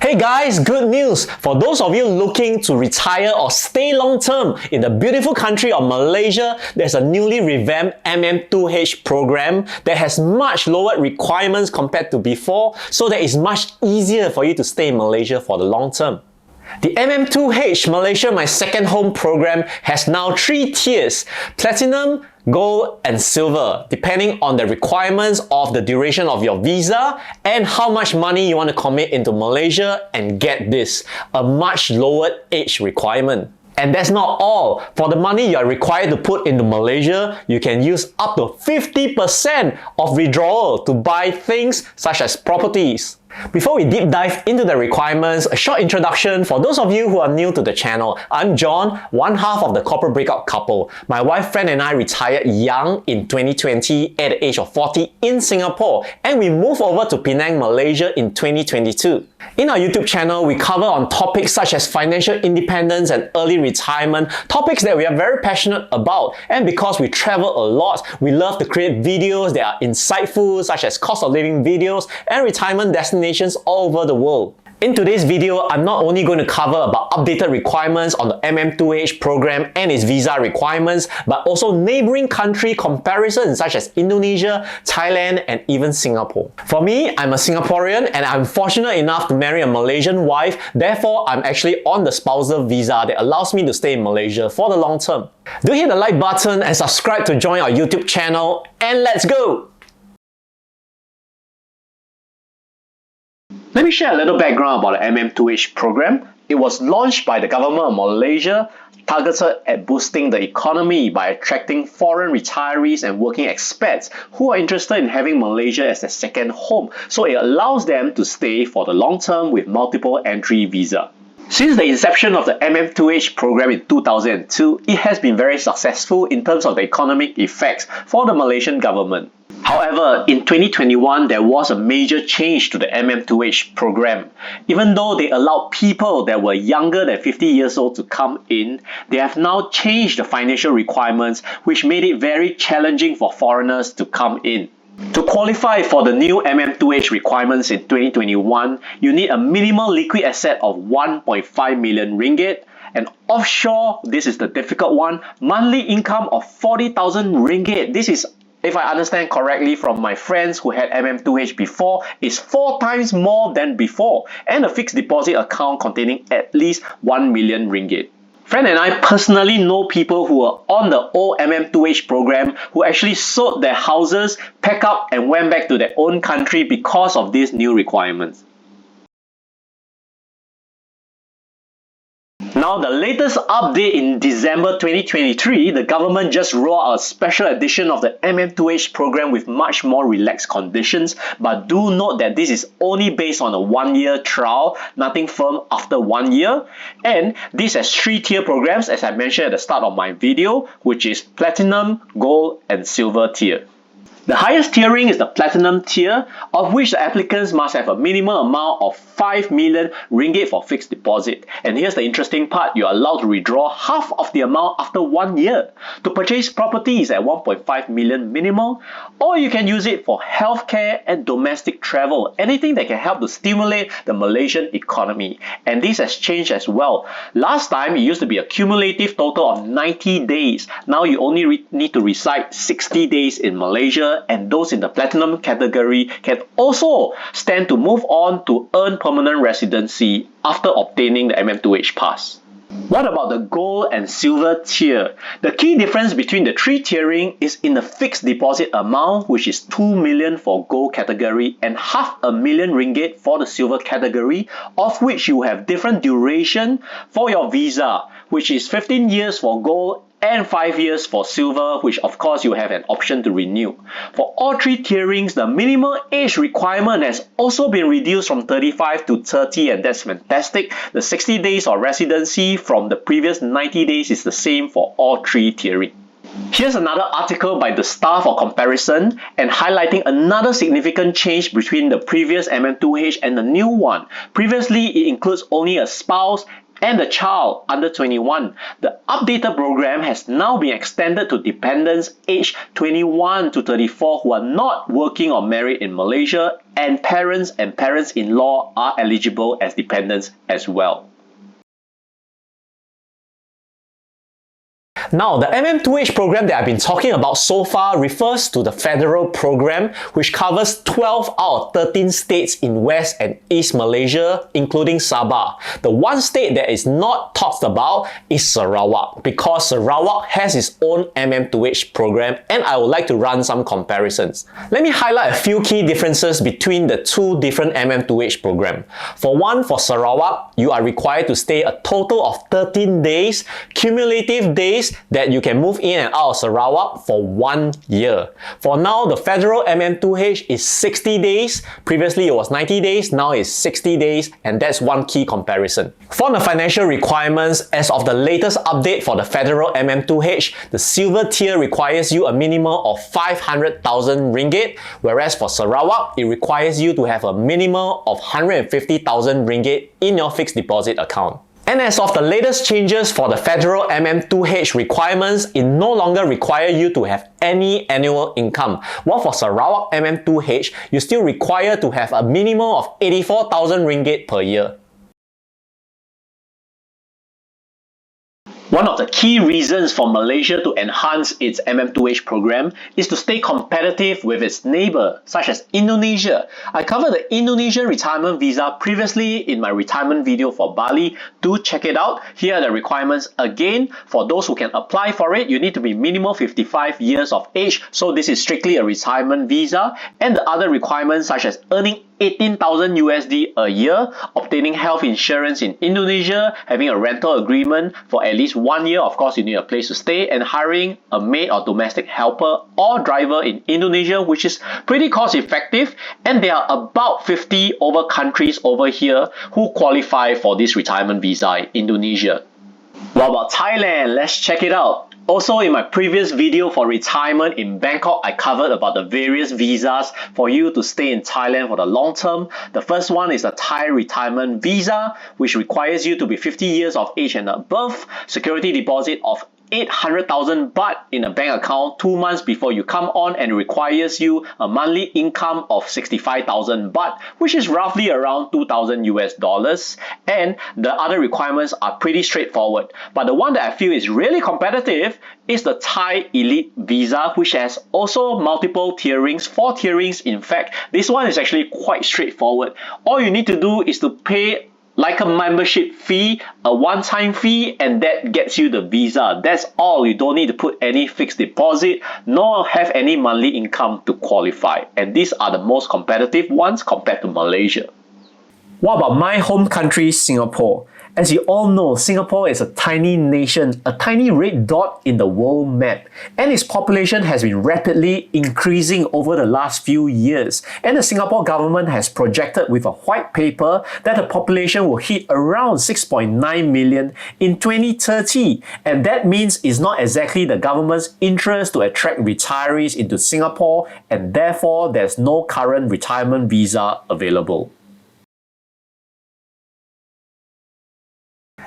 Hey guys, good news! For those of you looking to retire or stay long term in the beautiful country of Malaysia, there's a newly revamped MM2H program that has much lower requirements compared to before, so that it's much easier for you to stay in Malaysia for the long term. The MM2H Malaysia My Second Home program has now 3 tiers: Platinum, Gold and Silver, depending on the requirements of the duration of your visa and how much money you want to commit into Malaysia. And get this, a much lowered age requirement. And that's not all. For the money you are required to put into Malaysia, you can use up to 50% of withdrawal to buy things such as properties. Before we deep dive into the requirements, a short introduction for those of you who are new to the channel. I'm John, one half of the corporate breakout couple. My wife, friend and I retired young in 2020 at the age of 40 in Singapore, and we moved over to Penang, Malaysia in 2022. In our YouTube channel, we cover on topics such as financial independence and early retirement, topics that we are very passionate about. And because we travel a lot, we love to create videos that are insightful, such as cost of living videos and retirement destinations all over the world. In today's video, I'm not only going to cover about updated requirements on the MM2H program and its visa requirements, but also neighboring country comparisons such as Indonesia, Thailand, and even Singapore. For me, I'm a Singaporean and I'm fortunate enough to marry a Malaysian wife. Therefore, I'm actually on the spousal visa that allows me to stay in Malaysia for the long term. Do hit the like button and subscribe to join our YouTube channel, and let's go! Let me share a little background about the MM2H program. It was launched by the government of Malaysia, targeted at boosting the economy by attracting foreign retirees and working expats who are interested in having Malaysia as their second home. So it allows them to stay for the long term with multiple entry visa. Since the inception of the MM2H program in 2002, it has been very successful in terms of the economic effects for the Malaysian government. However, in 2021, there was a major change to the MM2H program. Even though they allowed people that were younger than 50 years old to come in, they have now changed the financial requirements, which made it very challenging for foreigners to come in. To qualify for the new MM2H requirements in 2021, you need a minimal liquid asset of 1.5 million ringgit, and offshore, this is the difficult one, monthly income of 40,000 ringgit. This is, if I understand correctly from my friends who had MM2H before, is 4 times more than before, and a fixed deposit account containing at least 1 million ringgit. Friend and I personally know people who were on the old MM2H program who actually sold their houses, packed up and went back to their own country because of these new requirements. Now, the latest update in December 2023, the government just rolled out a special edition of the MM2H program with much more relaxed conditions, but do note that this is only based on a 1-year trial, nothing firm after 1 year. And this has 3-tier programs, as I mentioned at the start of my video, which is Platinum, Gold and Silver tier. The highest tiering is the Platinum tier, of which the applicants must have a minimum amount of 5 million ringgit for fixed deposit. And here's the interesting part, you are allowed to withdraw half of the amount after 1 year. To purchase properties at 1.5 million minimal, or you can use it for healthcare and domestic travel, anything that can help to stimulate the Malaysian economy. And this has changed as well. Last time, it used to be a cumulative total of 90 days. Now you only need to reside 60 days in Malaysia, and those in the Platinum category can also stand to move on to earn permanent residency after obtaining the MM2H pass. What about the Gold and Silver tier? The key difference between the 3 tiering is in the fixed deposit amount, which is 2 million for Gold category and half a million ringgit for the Silver category, of which you have different duration for your visa, which is 15 years for Gold and 5 years for Silver, which of course you have an option to renew. For all 3 tierings, the minimum age requirement has also been reduced from 35 to 30, and that's fantastic. The 60 days of residency from the previous 90 days is the same for all 3 tierings. Here's another article by the Star for comparison and highlighting another significant change between the previous MM2H and the new one. Previously, it includes only a spouse and the child under 21. The updated program has now been extended to dependents aged 21 to 34 who are not working or married in Malaysia, and parents-in-law are eligible as dependents as well. Now, the MM2H program that I've been talking about so far refers to the federal program, which covers 12 out of 13 states in West and East Malaysia, including Sabah. The one state that is not talked about is Sarawak, because Sarawak has its own MM2H program, and I would like to run some comparisons. Let me highlight a few key differences between the two different MM2H programs. For one, for Sarawak, you are required to stay a total of 13 days, cumulative days that you can move in and out of Sarawak for 1 year. For now, the federal MM2H is 60 days. Previously, it was 90 days. Now it's 60 days, and that's one key comparison. For the financial requirements, as of the latest update for the federal MM2H, the silver tier requires you a minimum of 500,000 ringgit, whereas for Sarawak, it requires you to have a minimum of 150,000 ringgit in your fixed deposit account. And as of the latest changes for the federal MM2H requirements, it no longer requires you to have any annual income. While for Sarawak MM2H, you still require to have a minimum of 84,000 ringgit per year. One of the key reasons for Malaysia to enhance its MM2H program is to stay competitive with its neighbour, such as Indonesia. I covered the Indonesian retirement visa previously in my retirement video for Bali. Do check it out. Here are the requirements again. For those who can apply for it, you need to be minimum 55 years of age, so this is strictly a retirement visa. And the other requirements such as earning 18,000 USD a year, obtaining health insurance in Indonesia, having a rental agreement for at least 1 year, of course you need a place to stay, and hiring a maid or domestic helper or driver in Indonesia, which is pretty cost effective, and there are about 50 over countries over here who qualify for this retirement visa in Indonesia. What about Thailand? Let's check it out. Also, in my previous video for retirement in Bangkok, I covered about the various visas for you to stay in Thailand for the long term. The first one is the Thai retirement visa, which requires you to be 50 years of age and above, security deposit of 800,000 baht in a bank account 2 months before you come on, and requires you a monthly income of 65,000 baht, which is roughly around 2,000 US dollars. And the other requirements are pretty straightforward. But the one that I feel is really competitive is the Thai Elite Visa, which has also multiple tierings, 4 tierings in fact. This one is actually quite straightforward. All you need to do is to pay like a membership fee, a one-time fee, and that gets you the visa. That's all. You don't need to put any fixed deposit, nor have any monthly income to qualify. And these are the most competitive ones compared to Malaysia. What about my home country, Singapore? As you all know, Singapore is a tiny nation, a tiny red dot in the world map, and its population has been rapidly increasing over the last few years. And the Singapore government has projected with a white paper that the population will hit around 6.9 million in 2030. And that means it's not exactly the government's interest to attract retirees into Singapore, and therefore there's no current retirement visa available.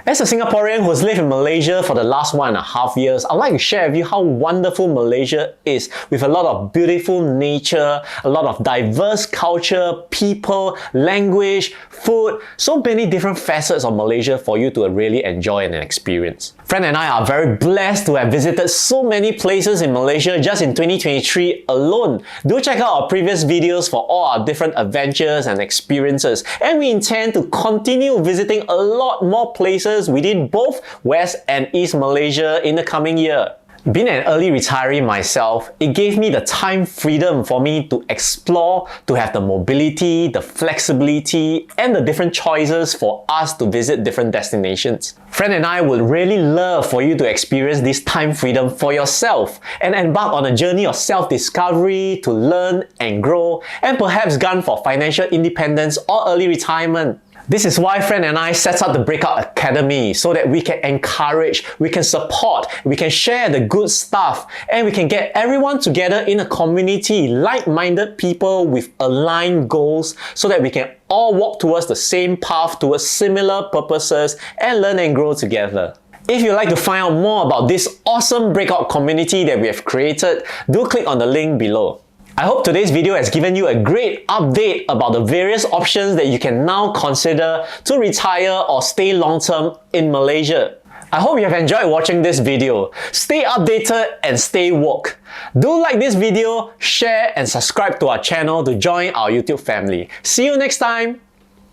As a Singaporean who's lived in Malaysia for the last 1.5 years, I'd like to share with you how wonderful Malaysia is, with a lot of beautiful nature, a lot of diverse culture, people, language, food, so many different facets of Malaysia for you to really enjoy and experience. Friend and I are very blessed to have visited so many places in Malaysia just in 2023 alone. Do check out our previous videos for all our different adventures and experiences, and we intend to continue visiting a lot more places within both West and East Malaysia in the coming year. Being an early retiree myself, it gave me the time freedom for me to explore, to have the mobility, the flexibility, and the different choices for us to visit different destinations. Friend and I would really love for you to experience this time freedom for yourself and embark on a journey of self-discovery to learn and grow, and perhaps gun for financial independence or early retirement. This is why Fran and I set up the Breakout Academy, so that we can encourage, we can support, we can share the good stuff, and we can get everyone together in a community, like-minded people with aligned goals, so that we can all walk towards the same path, towards similar purposes, and learn and grow together. If you'd like to find out more about this awesome Breakout community that we have created, do click on the link below. I hope today's video has given you a great update about the various options that you can now consider to retire or stay long-term in Malaysia. I hope you have enjoyed watching this video. Stay updated and stay woke. Do like this video, share and subscribe to our channel to join our YouTube family. See you next time!